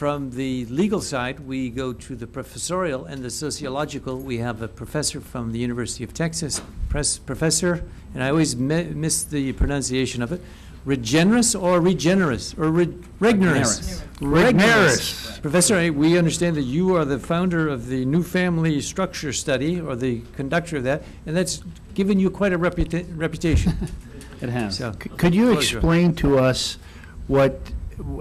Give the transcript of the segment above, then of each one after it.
From the legal side, we go to the professorial and the sociological. We have a professor from the University of Texas, professor, and I always miss the pronunciation of it, Regnerus or Regnerus or Regnerus? Regnerus. Professor, we understand that you are the founder of the New Family Structure Study, or the conductor of that, and that's given you quite a reputation. It has. So, Could you explain to us what,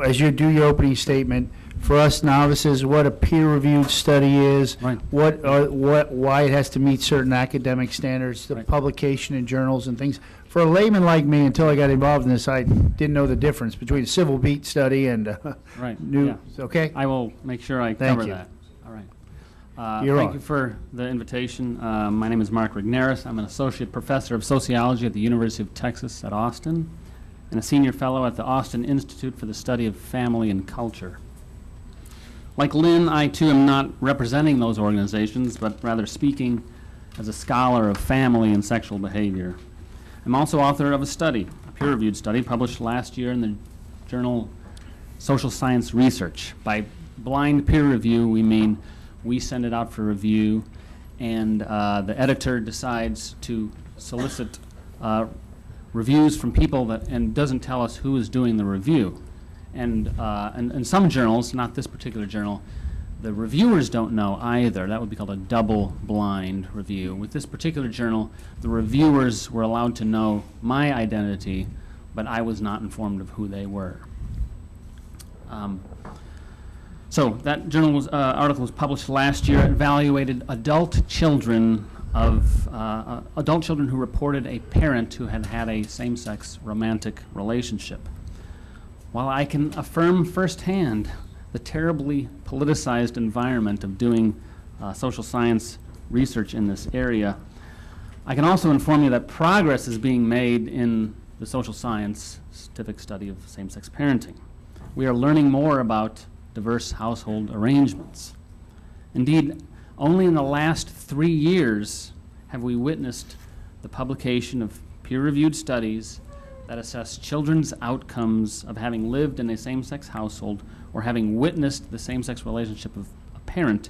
as you do your opening statement, for us novices, what a peer-reviewed study is, Right. why it has to meet certain academic standards, the Right. publication in journals and things. For a layman like me, until I got involved in this, I didn't know the difference between a civil beat study and Right. new. Yeah. Okay. I will make sure I Thank cover you. that. All right. You're Thank on. you for the invitation. My name is Mark Regnerus. I'm an associate professor of sociology at the University of Texas at Austin, and a senior fellow at the Austin Institute for the Study of Family and Culture. Like Lynn, I too am not representing those organizations, but rather speaking as a scholar of family and sexual behavior. I'm also author of a study, a peer-reviewed study, published last year in the journal Social Science Research. By blind peer review, we mean we send it out for review, and the editor decides to solicit reviews from people that, and doesn't tell us who is doing the review. And in some journals, not this particular journal, the reviewers don't know either. That would be called a double-blind review. With this particular journal, the reviewers were allowed to know my identity, but I was not informed of who they were. So that journal was, article was published last year. It evaluated adult children who reported a parent who had had a same-sex romantic relationship. While I can affirm firsthand the terribly politicized environment of doing social science research in this area, I can also inform you that progress is being made in the social science scientific study of same-sex parenting. We are learning more about diverse household arrangements. Indeed, only in the last 3 years have we witnessed the publication of peer-reviewed studies that assess children's outcomes of having lived in a same-sex household or having witnessed the same-sex relationship of a parent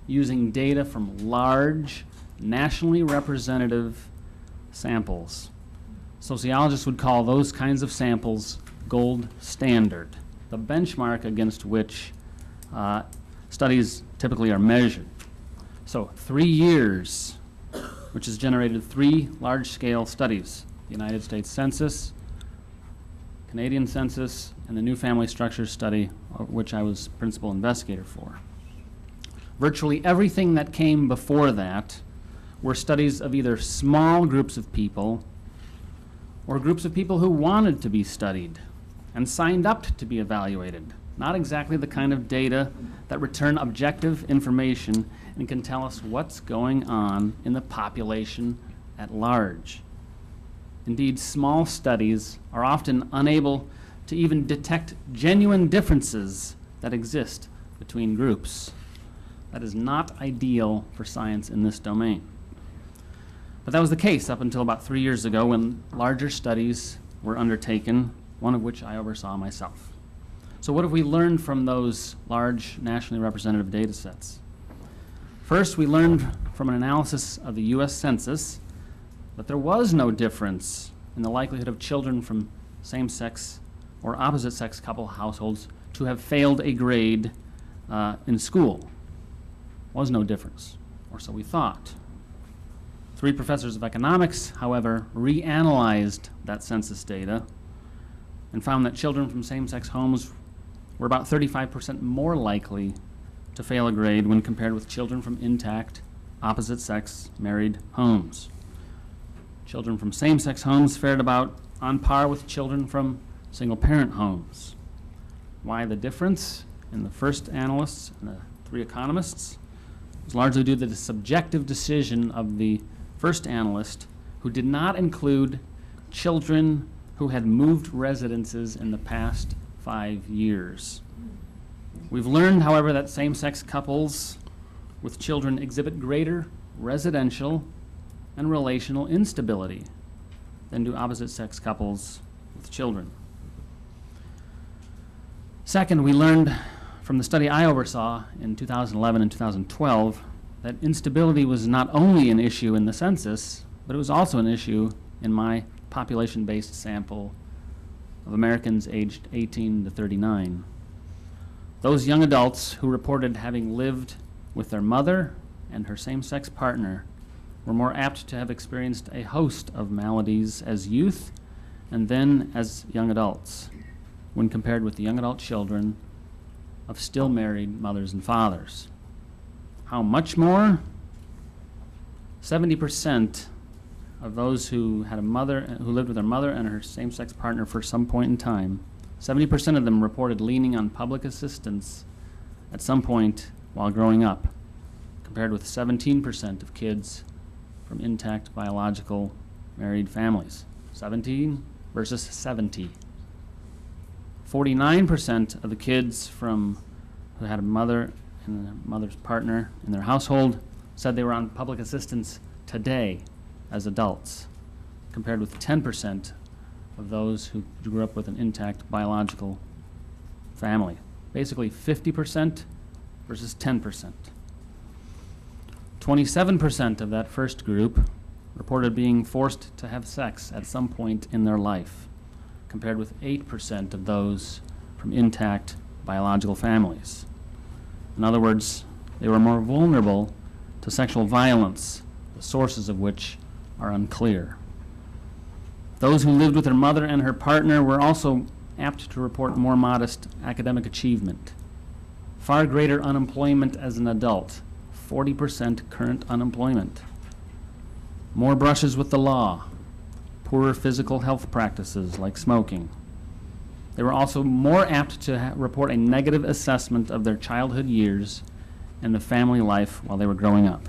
using data from large, nationally representative samples. Sociologists would call those kinds of samples gold standard, the benchmark against which studies typically are measured. So 3 years, which has generated 3 large-scale studies: the United States Census, Canadian Census, and the New Family Structure Study, which I was principal investigator for. Virtually everything that came before that were studies of either small groups of people or groups of people who wanted to be studied and signed up to be evaluated. Not exactly the kind of data that return objective information and can tell us what's going on in the population at large. Indeed, small studies are often unable to even detect genuine differences that exist between groups. That is not ideal for science in this domain. But that was the case up until about 3 years ago, when larger studies were undertaken, one of which I oversaw myself. So what have we learned from those large nationally representative data sets? First, we learned from an analysis of the US Census that there was no difference in the likelihood of children from same-sex or opposite-sex couple households to have failed a grade in school. Was no difference, or so we thought. 3 professors of economics, however, reanalyzed that census data and found that children from same-sex homes were about 35% more likely to fail a grade when compared with children from intact, opposite-sex married homes. Children from same-sex homes fared about on par with children from single-parent homes. Why the difference in the first analysts and the 3 economists? It was largely due to the subjective decision of the first analyst, who did not include children who had moved residences in the past 5 years. We've learned, however, that same-sex couples with children exhibit greater residential and relational instability than do opposite-sex couples with children. Second, we learned from the study I oversaw in 2011 and 2012 that instability was not only an issue in the census, but it was also an issue in my population-based sample of Americans aged 18 to 39. Those young adults who reported having lived with their mother and her same-sex partner were more apt to have experienced a host of maladies as youth and then as young adults, when compared with the young adult children of still married mothers and fathers. How much more? 70% of those who had a mother, who lived with their mother and her same-sex partner for some point in time, 70% of them reported leaning on public assistance at some point while growing up, compared with 17% of kids from intact biological married families. 17 versus 70. 49% of the kids who had a mother and a mother's partner in their household said they were on public assistance today as adults, compared with 10% of those who grew up with an intact biological family. Basically 50% versus 10%. 27% of that first group reported being forced to have sex at some point in their life, compared with 8% of those from intact biological families. In other words, they were more vulnerable to sexual violence, the sources of which are unclear. Those who lived with their mother and her partner were also apt to report more modest academic achievement, far greater unemployment as an adult, 40% current unemployment, more brushes with the law, poorer physical health practices like smoking. They were also more apt to report a negative assessment of their childhood years and the family life while they were growing up.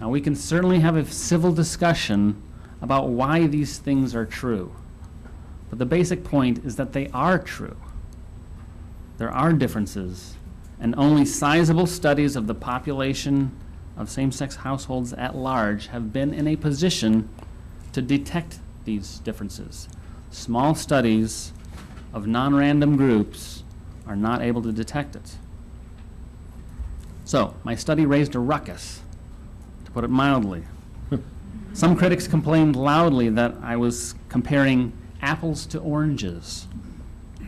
Now, we can certainly have a civil discussion about why these things are true, but the basic point is that they are true. There are differences, and only sizable studies of the population of same-sex households at large have been in a position to detect these differences. Small studies of non-random groups are not able to detect it. So, my study raised a ruckus, to put it mildly. Some critics complained loudly that I was comparing apples to oranges.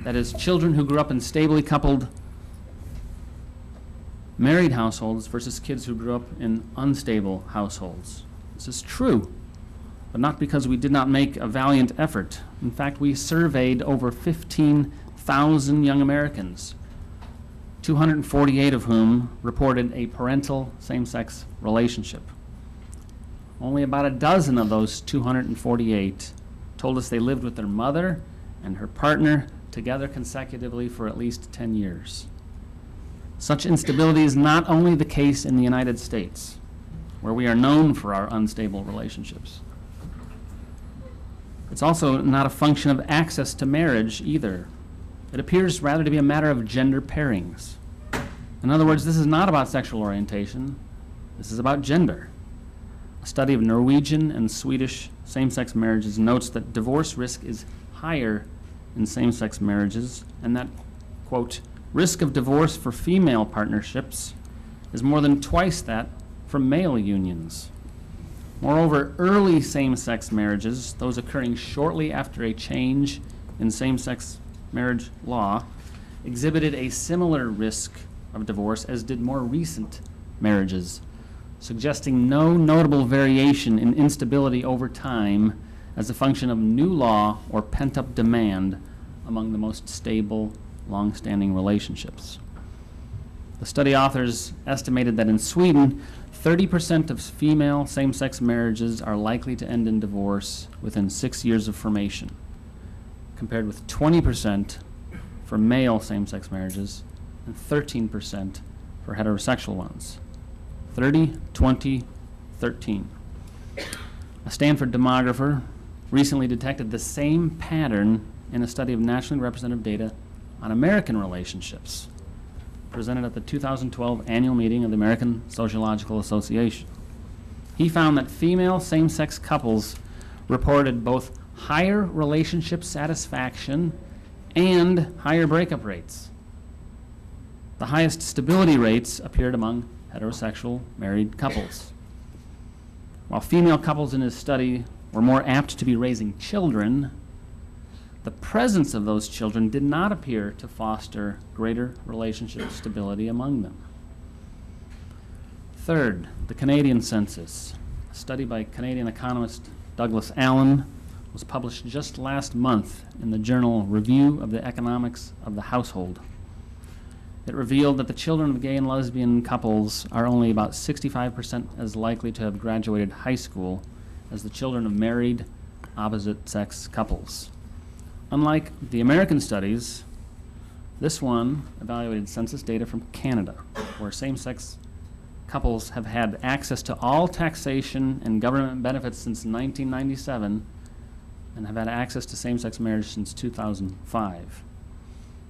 That is, children who grew up in stably coupled married households versus kids who grew up in unstable households. This is true, but not because we did not make a valiant effort. In fact, we surveyed over 15,000 young Americans, 248 of whom reported a parental same-sex relationship. Only about a dozen of those 248 told us they lived with their mother and her partner together consecutively for at least 10 years. Such instability is not only the case in the United States, where we are known for our unstable relationships. It's also not a function of access to marriage either. It appears rather to be a matter of gender pairings. In other words, this is not about sexual orientation. This is about gender. A study of Norwegian and Swedish same-sex marriages notes that divorce risk is higher in same-sex marriages, and that, quote, risk of divorce for female partnerships is more than twice that for male unions. Moreover, early same-sex marriages, those occurring shortly after a change in same-sex marriage law, exhibited a similar risk of divorce as did more recent marriages, suggesting no notable variation in instability over time as a function of new law or pent-up demand among the most stable, long-standing relationships. The study authors estimated that in Sweden, 30% of female same-sex marriages are likely to end in divorce within 6 years of formation, compared with 20% for male same-sex marriages and 13% for heterosexual ones. 30, 20, 13. A Stanford demographer recently detected the same pattern in a study of nationally representative data on American relationships, presented at the 2012 annual meeting of the American Sociological Association. He found that female same-sex couples reported both higher relationship satisfaction and higher breakup rates. The highest stability rates appeared among heterosexual married couples. While female couples in his study were more apt to be raising children, the presence of those children did not appear to foster greater relationship stability among them. Third, the Canadian census. A study by Canadian economist Douglas Allen was published just last month in the journal Review of the Economics of the Household. It revealed that the children of gay and lesbian couples are only about 65% as likely to have graduated high school as the children of married, opposite-sex couples. Unlike the American studies, this one evaluated census data from Canada, where same-sex couples have had access to all taxation and government benefits since 1997 and have had access to same-sex marriage since 2005.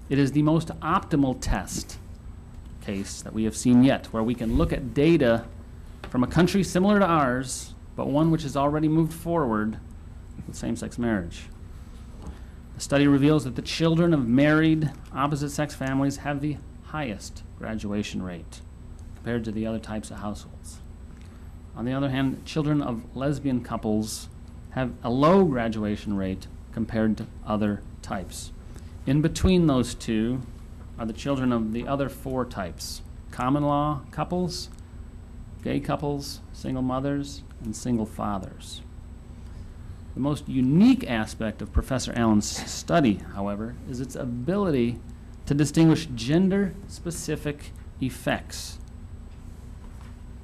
It is the most optimal test case that we have seen yet, where we can look at data from a country similar to ours, but one which has already moved forward with same-sex marriage. The study reveals that the children of married, opposite-sex families have the highest graduation rate compared to the other types of households. On the other hand, children of lesbian couples have a low graduation rate compared to other types. In between those two are the children of the other four types: common law couples, gay couples, single mothers, and single fathers. The most unique aspect of Professor Allen's study, however, is its ability to distinguish gender-specific effects.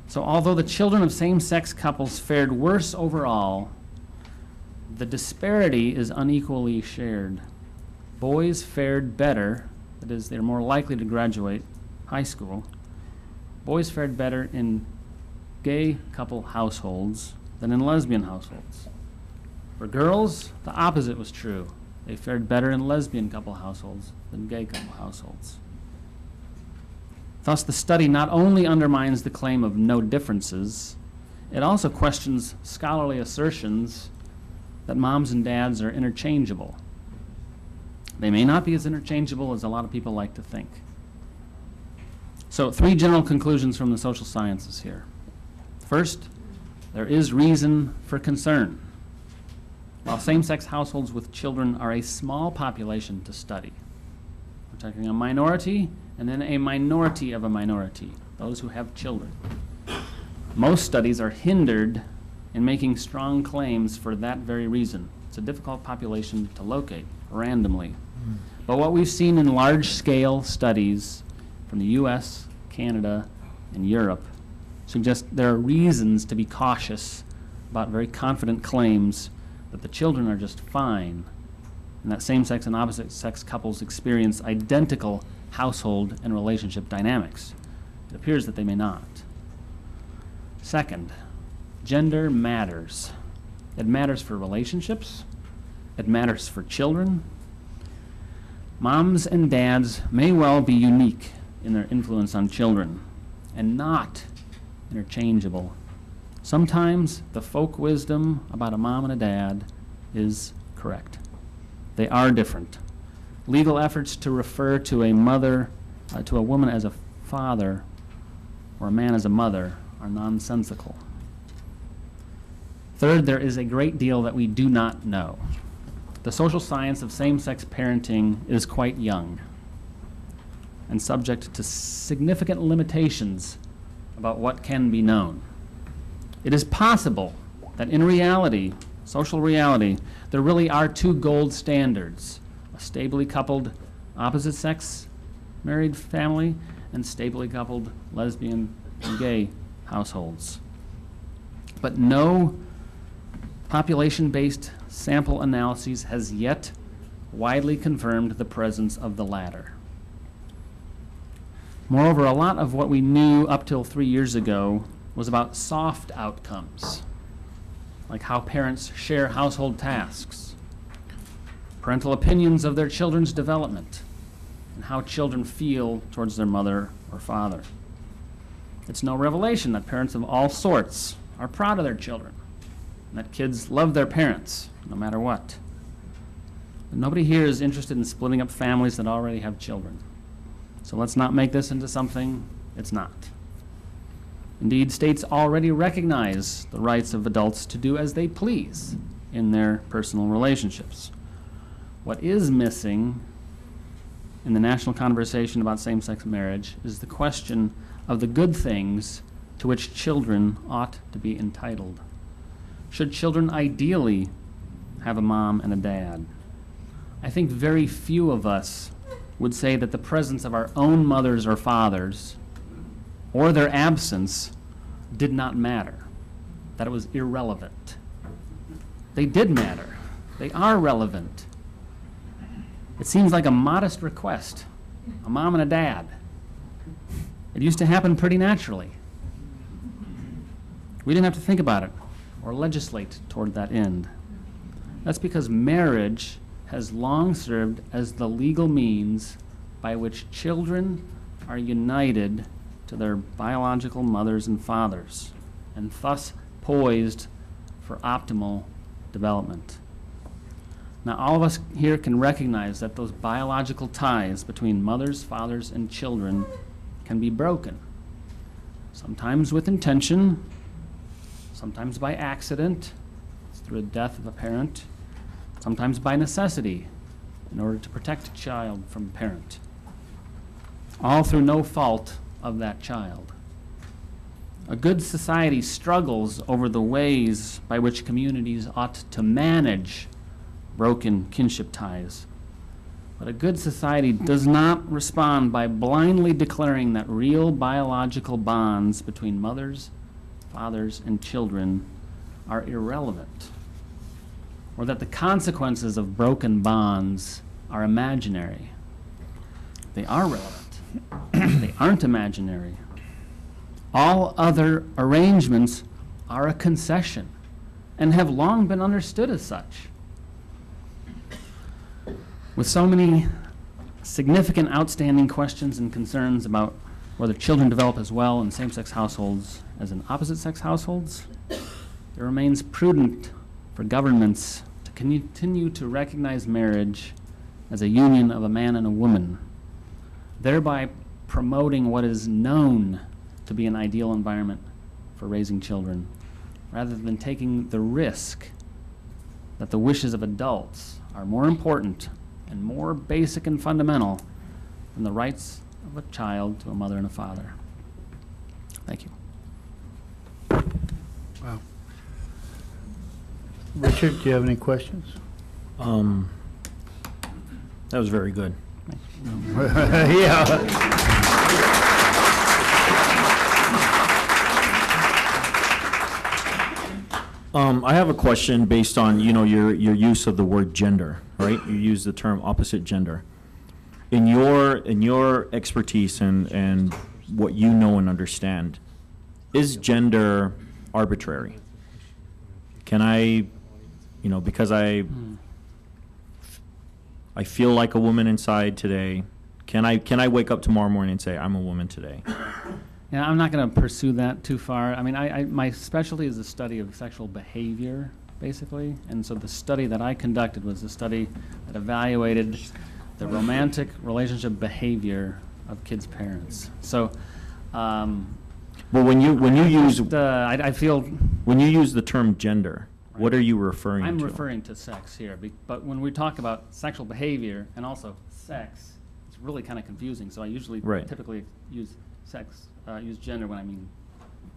So although the children of same-sex couples fared worse overall, the disparity is unequally shared. Boys fared better, that is, they're more likely to graduate high school. Boys fared better in gay couple households than in lesbian households. For girls, the opposite was true. They fared better in lesbian couple households than gay couple households. Thus, the study not only undermines the claim of no differences, it also questions scholarly assertions that moms and dads are interchangeable. They may not be as interchangeable as a lot of people like to think. So, three general conclusions from the social sciences here. First, there is reason for concern. While same-sex households with children are a small population to study, we're talking a minority and then a minority of a minority, those who have children. Most studies are hindered in making strong claims for that very reason. It's a difficult population to locate randomly. But what we've seen in large-scale studies from the US, Canada, and Europe suggests there are reasons to be cautious about very confident claims that the children are just fine, and that same-sex and opposite-sex couples experience identical household and relationship dynamics. It appears that they may not. Second, gender matters. It matters for relationships. It matters for children. Moms and dads may well be unique in their influence on children and not interchangeable. Sometimes the folk wisdom about a mom and a dad is correct. They are different. Legal efforts to refer to a mother, to a woman as a father or a man as a mother are nonsensical. Third, there is a great deal that we do not know. The social science of same-sex parenting is quite young and subject to significant limitations about what can be known. It is possible that in reality, social reality, there really are two gold standards: a stably coupled opposite-sex married family and stably coupled lesbian and gay households. But no population-based sample analyses has yet widely confirmed the presence of the latter. Moreover, a lot of what we knew up till 3 years ago was about soft outcomes, like how parents share household tasks, parental opinions of their children's development, and how children feel towards their mother or father. It's no revelation that parents of all sorts are proud of their children, and that kids love their parents, no matter what. But nobody here is interested in splitting up families that already have children. So let's not make this into something it's not. Indeed, states already recognize the rights of adults to do as they please in their personal relationships. What is missing in the national conversation about same-sex marriage is the question of the good things to which children ought to be entitled. Should children ideally have a mom and a dad? I think very few of us would say that the presence of our own mothers or fathers, or their absence, did not matter, that it was irrelevant. They did matter. They are relevant. It seems like a modest request, a mom and a dad. It used to happen pretty naturally. We didn't have to think about it or legislate toward that end. That's because marriage has long served as the legal means by which children are united to their biological mothers and fathers, and thus poised for optimal development. Now, all of us here can recognize that those biological ties between mothers, fathers, and children can be broken, sometimes with intention, sometimes by accident, through the death of a parent, sometimes by necessity, in order to protect a child from a parent, all through no fault of that child. A good society struggles over the ways by which communities ought to manage broken kinship ties. But a good society does not respond by blindly declaring that real biological bonds between mothers, fathers, and children are irrelevant, or that the consequences of broken bonds are imaginary. They are relevant. They aren't imaginary. All other arrangements are a concession and have long been understood as such. With so many significant outstanding questions and concerns about whether children develop as well in same-sex households as in opposite-sex households, it remains prudent for governments to continue to recognize marriage as a union of a man and a woman, thereby promoting what is known to be an ideal environment for raising children, rather than taking the risk that the wishes of adults are more important and more basic and fundamental than the rights of a child to a mother and a father. Thank you. Wow. Richard, do you have any questions? That was very good. Yeah. I have a question based on, your use of the word gender, right? You use the term opposite gender. In your expertise and what you know and understand, is gender arbitrary? Can I, because I feel like a woman inside today, can I wake up tomorrow morning and say I'm a woman today? Yeah, I'm not going to pursue that too far. I mean, my specialty is the study of sexual behavior, basically. And so the study that I conducted was a study that evaluated the romantic relationship behavior of kids' parents. So, well, when you use I feel when you use the term gender, what are you referring to? I'm referring to sex here, but when we talk about sexual behavior and also sex, it's really kind of confusing. So I usually typically use use gender when I mean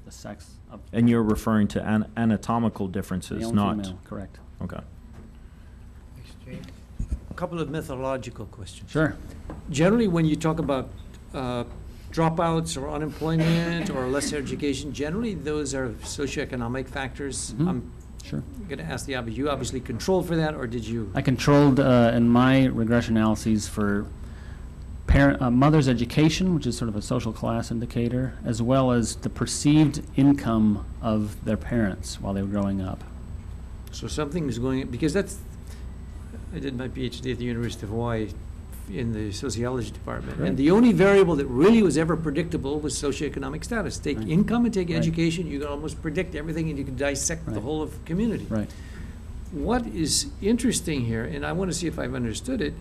the sex of. And you're referring to anatomical differences, male, not female, correct. Okay. A couple of methodological questions. Sure. Generally, when you talk about dropouts or unemployment or less education, generally those are socioeconomic factors. Mm-hmm. I'm Sure. going to ask the obvious. You obviously controlled for that, or did you? I controlled in my regression analyses for mother's education, which is sort of a social class indicator, as well as the perceived income of their parents while they were growing up. So something was going, because I did my PhD at the University of Hawaii in the sociology department. Right. And the only variable that really was ever predictable was socioeconomic status. Take income and take education, you can almost predict everything and you can dissect the whole of community. Right. What is interesting here, and I want to see if I've understood it,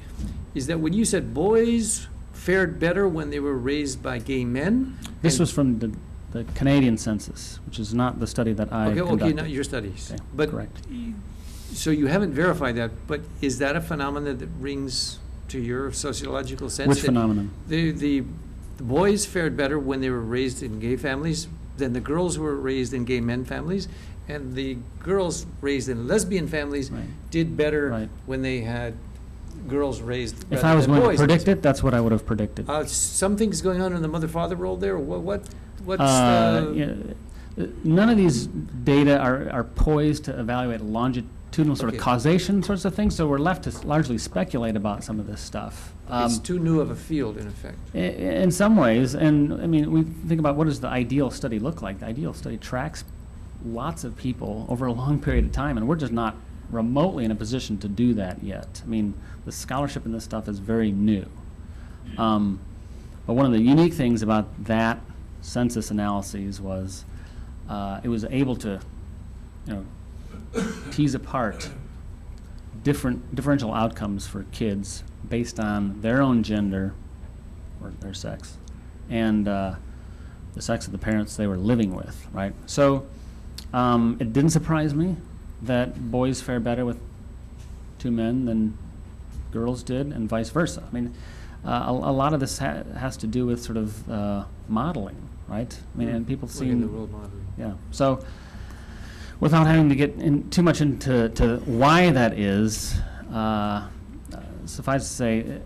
is that when you said boys fared better when they were raised by gay men? This And- was from the Canadian census, which is not the study that I Okay, conducted. not your studies. Okay, But, correct. so you haven't verified that, but is that a phenomenon that rings to your sociological sense? Which that phenomenon? The boys fared better when they were raised in gay families than the girls who were raised in gay men families, and the girls raised in lesbian families Right. did better Right. when they had girls raised If rather I was than going boys. to predict it, that's what I would have predicted. Something's going on in the mother-father role there. What's Yeah, none of these data are poised to evaluate longitudinal sort of Okay. causation sorts of things, so we're left to largely speculate about some of this stuff. it's too new of a field, in effect. In some ways, and I mean, we think about what does the ideal study look like. The ideal study tracks lots of people over a long period of time, and we're just not remotely in a position to do that yet. I mean, the scholarship in this stuff is very new. But one of the unique things about that census analyses was it was able to, tease apart differential outcomes for kids based on their own gender or their sex and the sex of the parents they were living with, right? So it didn't surprise me that boys fare better with two men than girls did and vice versa. I mean, a lot of this has to do with sort of modeling, right? I mean, and people Looking at the seem, role modeling. yeah. So without having to get too much into why that is, suffice to say,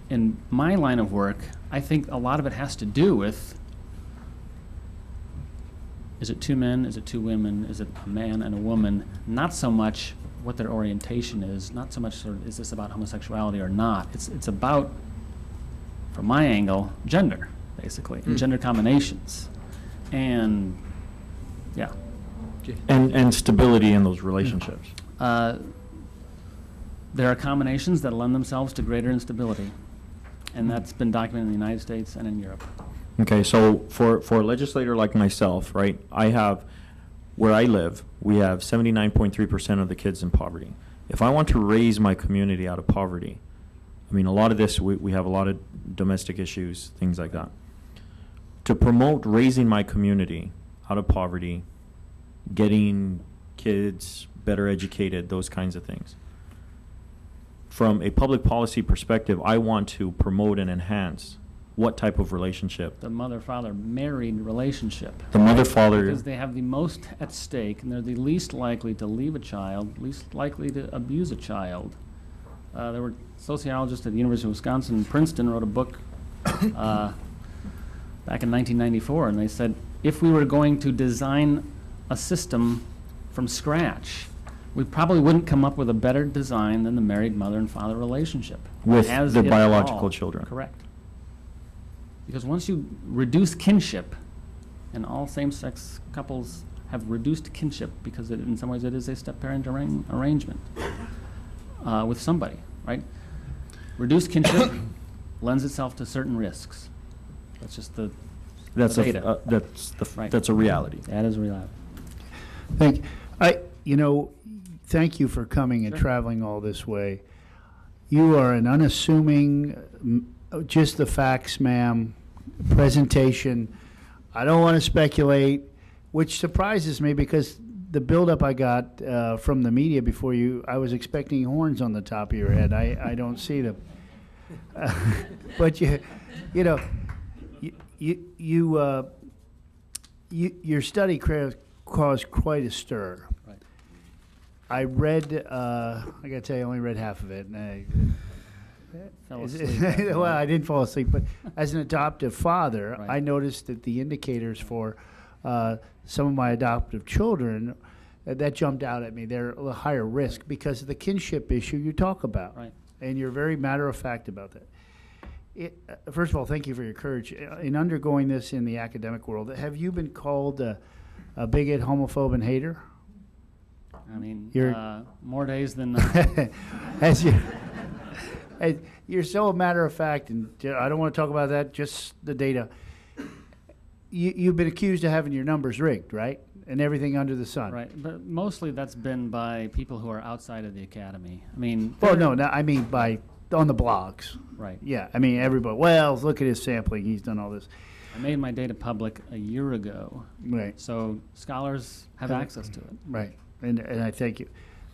in my line of work, I think a lot of it has to do with, is it two men, is it two women, is it a man and a woman, not so much what their orientation is, not so much sort of, is this about homosexuality or not. It's about, from my angle, gender, basically, and gender combinations. And, yeah. And stability in those relationships. There are combinations that lend themselves to greater instability, and that's been documented in the United States and in Europe. Okay, so for a legislator like myself, right, where I live, we have 79.3% of the kids in poverty. If I want to raise my community out of poverty, I mean, a lot of this, we have a lot of domestic issues, things like that. To promote raising my community out of poverty, getting kids better educated, those kinds of things. From a public policy perspective, I want to promote and enhance what type of relationship? The mother-father married relationship. The mother-father. Because they have the most at stake, and they're the least likely to leave a child, least likely to abuse a child. There were sociologists at the University of Wisconsin, Princeton, wrote a book back in 1994, and they said, if we were going to design a system from scratch, we probably wouldn't come up with a better design than the married mother and father relationship. With As the it biological evolved. children. Correct. Because once you reduce kinship, and all same-sex couples have reduced kinship because in some ways it is a step-parent arrangement with somebody, right? Reduced kinship lends itself to certain risks. That's just the data. Right. That's a reality. That is reality. Thank you for coming and Sure. traveling all this way. You are an unassuming, just the facts, ma'am, presentation. I don't want to speculate, which surprises me because the buildup I got from the media before you, I was expecting horns on the top of your head. I don't see them. But your study caused quite a stir. Right. I read, I got to tell you, I only read half of it. And Fell asleep. well, I didn't fall asleep, but as an adoptive father, Right. I noticed that the indicators for some of my adoptive children, that jumped out at me. They're a little higher risk because of the kinship issue you talk about. Right. And you're very matter-of-fact about that. First of all, thank you for your courage. In undergoing this in the academic world, have you been called a bigot, homophobe, and hater? I mean, You're- more days than not. As you're so matter-of-fact, and I don't want to talk about that, just the data. You've been accused of having your numbers rigged, right? And everything under the sun. Right, but mostly that's been by people who are outside of the academy. I mean, Well, no, I mean by on the blogs. Right. Yeah, I mean, everybody, well, look at his sampling, he's done all this. I made my data public a year ago, Right, so scholars have access to it. right, and I thank you.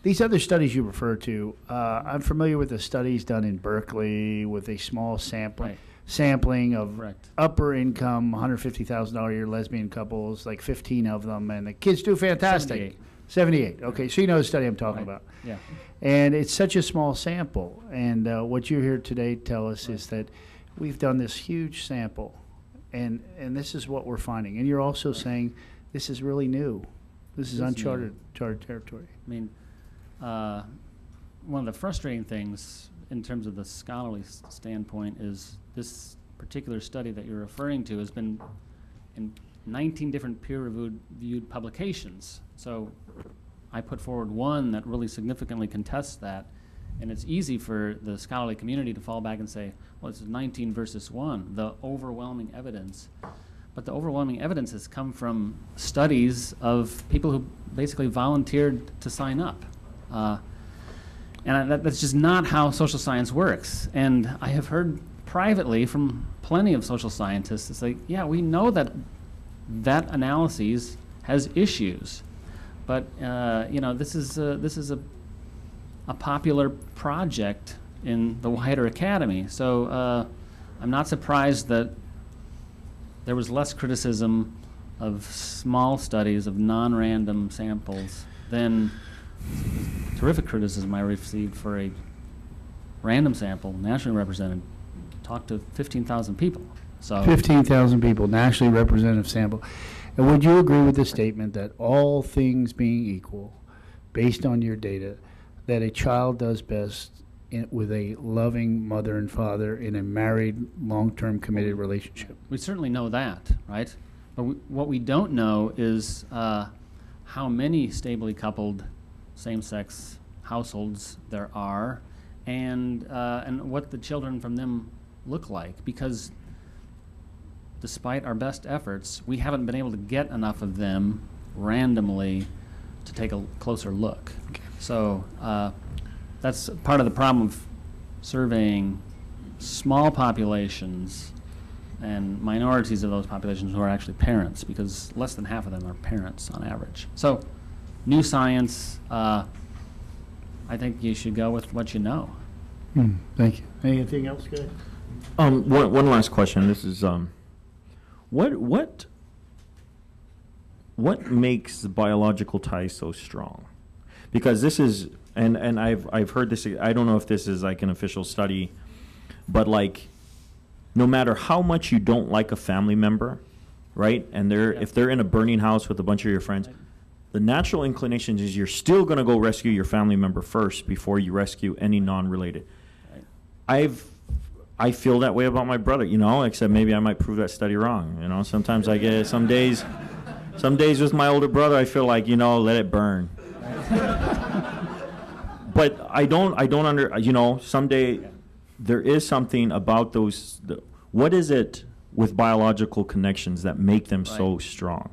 These other studies you refer to, I'm familiar with the studies done in Berkeley with a small Right. sampling of Correct. upper income, $150,000 a year lesbian couples, like 15 of them, and the kids do fantastic. 78. Okay, so you know the study I'm talking Right. about. Yeah. And it's such a small sample. And what you're here today tell us is that we've done this huge sample, and this is what we're finding. And you're also saying this is really new. This is It is uncharted territory. I mean, one of the frustrating things in terms of the scholarly standpoint is this particular study that you're referring to has been in 19 different peer-reviewed publications. So I put forward one that really significantly contests that, and it's easy for the scholarly community to fall back and say, well, it's 19 versus 1, the overwhelming evidence. But the overwhelming evidence has come from studies of people who basically volunteered to sign up. And that's just not how social science works. And I have heard privately from plenty of social scientists, it's like, yeah, we know that that analysis has issues, but you know, this is a popular project in the wider academy. So I'm not surprised that there was less criticism of small studies of non-random samples than terrific criticism I received for a random sample, nationally represented, talked to 15,000 people. So 15,000 people, nationally representative sample. And would you agree with the statement that all things being equal, based on your data, that a child does best with a loving mother and father in a married, long-term committed relationship? we certainly know that, right? But what we don't know is how many stably coupled same-sex households there are, and what the children from them look like, because despite our best efforts, we haven't been able to get enough of them randomly to take a closer look. Okay. So that's part of the problem of surveying small populations and minorities of those populations who are actually parents, because less than half of them are parents on average. So new science, I think you should go with what you know. Thank you. Anything else, guys? One last question. This is what makes the biological ties so strong? Because this is, and I've heard this. I don't know if this is like an official study, but like, no matter how much you don't like a family member, right? And if they're in a burning house with a bunch of your friends, the natural inclination is you're still going to go rescue your family member first before you rescue any non-related. I feel that way about my brother, you know, except maybe I might prove that study wrong. You know, sometimes I get some days with my older brother, I feel like, you know, let it burn. But I don't you know, someday there is something about those, what is it with biological connections that make them so strong?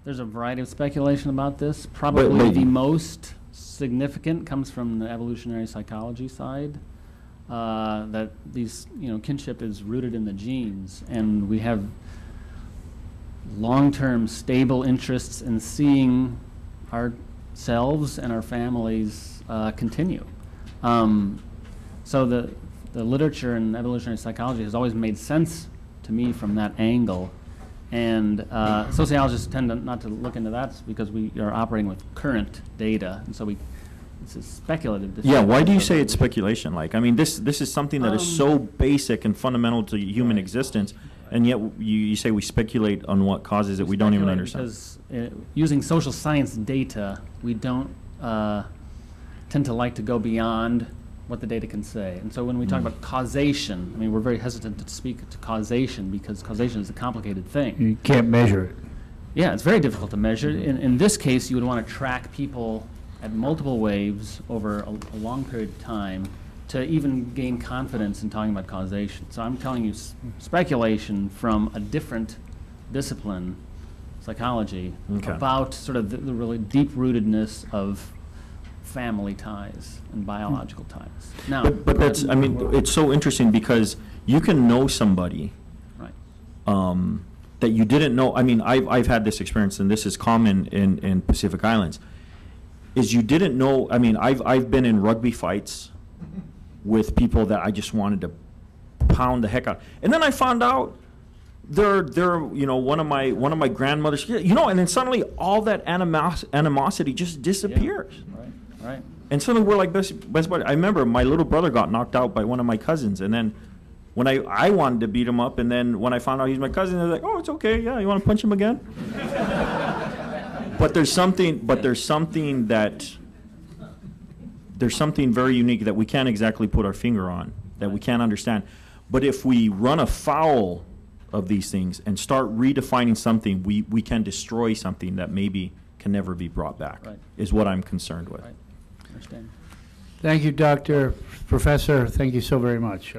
There's a variety of speculation about this. Probably the most significant comes from the evolutionary psychology side. That these, you know, kinship is rooted in the genes, and we have long-term stable interests in seeing ourselves and our families continue. So the literature in evolutionary psychology has always made sense to me from that angle, and sociologists tend not to look into that because we are operating with current data, and so it's a speculative decision. Yeah, why do you say it's speculation? Like, I mean, this is something that is so basic and fundamental to human existence, and yet you say we speculate on what causes it. We don't even understand. Because using social science data, we don't tend to like to go beyond what the data can say. And so when we talk about causation, I mean, we're very hesitant to speak to causation because causation is a complicated thing. You can't measure it. Yeah, it's very difficult to measure. In this case, you would want to track people at multiple waves over a long period of time to even gain confidence in talking about causation. So I'm telling you speculation from a different discipline, psychology, Okay. about sort of the really deep-rootedness of family ties and biological ties. Now, But that's, I mean, it's so interesting because you can know somebody right. that you didn't know. I mean, I've had this experience, and this is common in Pacific Islands, is you didn't know. I mean, I've been in rugby fights with people that I just wanted to pound the heck out. And then I found out they're you know, one of my grandmothers, you know, and then suddenly all that animosity just disappears. Yeah. Right, right. And suddenly we're like best buddies. I remember my little brother got knocked out by one of my cousins, and then when I wanted to beat him up, and then when I found out he's my cousin, they're like, "Oh, it's okay. Yeah, you want to punch him again?" But there's something very unique that we can't exactly put our finger on, that we can't understand. But if we run afoul of these things and start redefining something, we can destroy something that maybe can never be brought back, Right. is what I'm concerned with. Right. Understand. Thank you, Professor. Thank you so very much.